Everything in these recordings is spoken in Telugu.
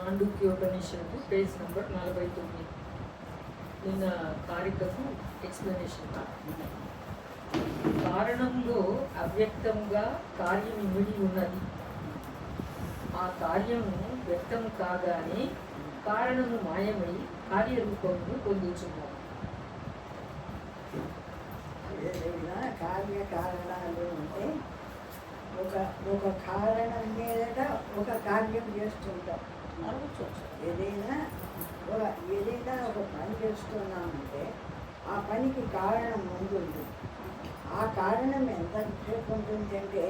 మాండూక్యోపనిషత్తు పేజ్ నంబర్ 49. నిన్న కారికకు ఎక్స్ప్లెనేషన్. కారణంలో అవ్యక్తంగా కార్యం ఇమిడి ఉన్నది. ఆ కార్యము వ్యక్తం కాగానే కారణము మాయమై కార్యరూపమును పొందుచున్నాము. కార్యకారణాలు అంటే ఒక కారణం మీదట ఒక కార్యం చేస్తుంటాం. ఏదైనా ఒక పని చేస్తున్నామంటే ఆ పనికి కారణం ఉంటుంది. ఆ కారణం ఎంతసేపు ఉంటుంది అంటే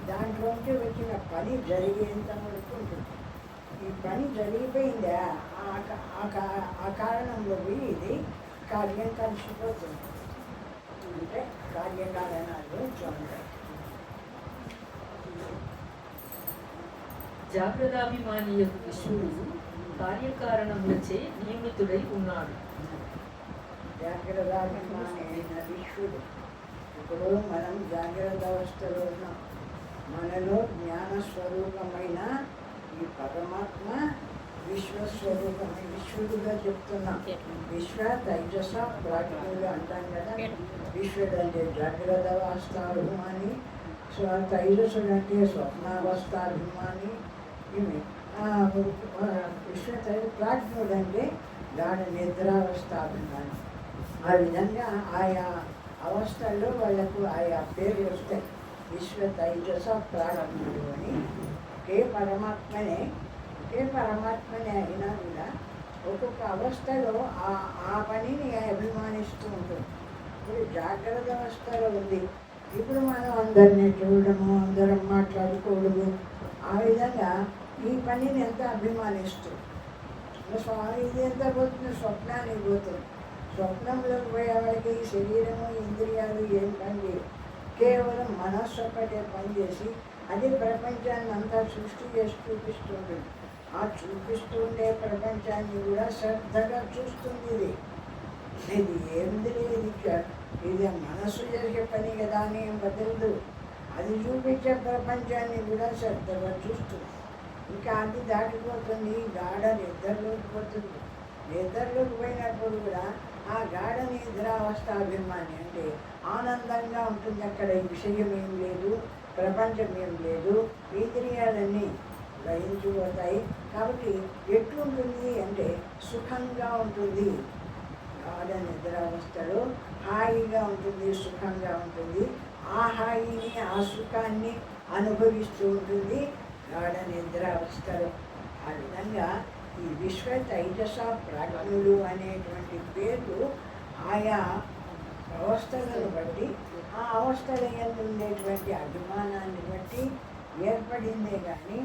దాంట్లోంచి వచ్చిన పని జరిగేంత వరకు ఉంటుంది. ఈ పని జరిగిపోయిందా ఆ కారణంలో పోయి ఇది కార్యం కలిసిపోతుంది. అంటే కార్యకారణాలు చూడండి. జాగ్రత్తాభిమాని విశ్వడు కార్యకారణములచే నియమితుడై ఉన్నాడు. జాగ్రత్తాభిమాని అయిన విశ్వడు. ఇప్పుడు మనం జాగ్రత్త అవస్థలో ఉన్నాం. మనలో జ్ఞానస్వరూపమైన ఈ పరమాత్మ విశ్వస్వరూపమైన విశ్వడుగా చెప్తున్నాం. విశ్వ తైజస ప్రాజ్ఞులు అంటాం కదా. విశ్వడు అంటే జాగ్రత్త అవస్థాభిమాని, తైజసుడు అంటే స్వప్నావస్థాభిమాని. ఇవి విశ్వ ప్రాజ్ఞుడు అంటే గాఢ నిద్రావస్థాభిమాని. ఆ విధంగా ఆయా అవస్థల్లో వాళ్ళకు ఆయా పేర్లు వస్తాయి. విశ్వ తైజస ప్రాజ్ఞుడు అని ఒకే పరమాత్మనే అయినా కూడా ఒక్కొక్క అవస్థలో ఆ పనిని అభిమానిస్తూ ఉంటుంది. ఇప్పుడు జాగ్రత్త అవస్థలో ఉంది. ఇప్పుడు మనం అందరినీ చూడడము, అందరం మాట్లాడుకోవడము, ఆ విధంగా ఈ పనిని ఎంత అభిమానిస్తుంది. ఇది ఎంత పోతుంది? స్వప్నానికి పోతుంది. స్వప్నంలోకి పోయేవాడికి శరీరము ఇంద్రియాలు ఏం పని చేయవు. కేవలం మనస్సు ఒక్కటే పనిచేసి అది ప్రపంచాన్ని అంతా సృష్టి చేసి చూపిస్తుంది. ఆ చూపిస్తూ ఉండే ప్రపంచాన్ని కూడా శ్రద్ధగా చూస్తుంది. ఇది ఏమిది ఇది మనస్సు చేసే పని కదా అని బదులు అది చూపించే ప్రపంచాన్ని కూడా శ్రద్ధగా చూస్తుంది. ఇంకా అది దాటిపోతుంది, గాఢ నిద్రలోకి పోతుంది. నిద్రలోకి పోయినప్పుడు కూడా ఆ గాఢ నిద్రావస్థాభిమాని అంటే ఆనందంగా ఉంటుంది. అక్కడ విషయం ఏం లేదు, ప్రపంచం ఏం లేదు, ఇంద్రియాలన్నీ గ్రహించిపోతాయి. కాబట్టి ఎట్లుంటుంది అంటే సుఖంగా ఉంటుంది. గాఢ నిద్రావస్థలో హాయిగా ఉంటుంది, సుఖంగా ఉంటుంది. ఆ హాయిని ఆ సుఖాన్ని అనుభవిస్తూ ఉంటుంది గాఢ నిద్రావస్థలో. ఆ విధంగా ఈ విశ్వ తైజస ప్రాజ్ఞులు అనేటువంటి పేర్లు ఆయా అవస్థలను బట్టి ఆ అవస్థల యందు ఉండేటువంటి అభిమానాన్ని బట్టి ఏర్పడిందే కానీ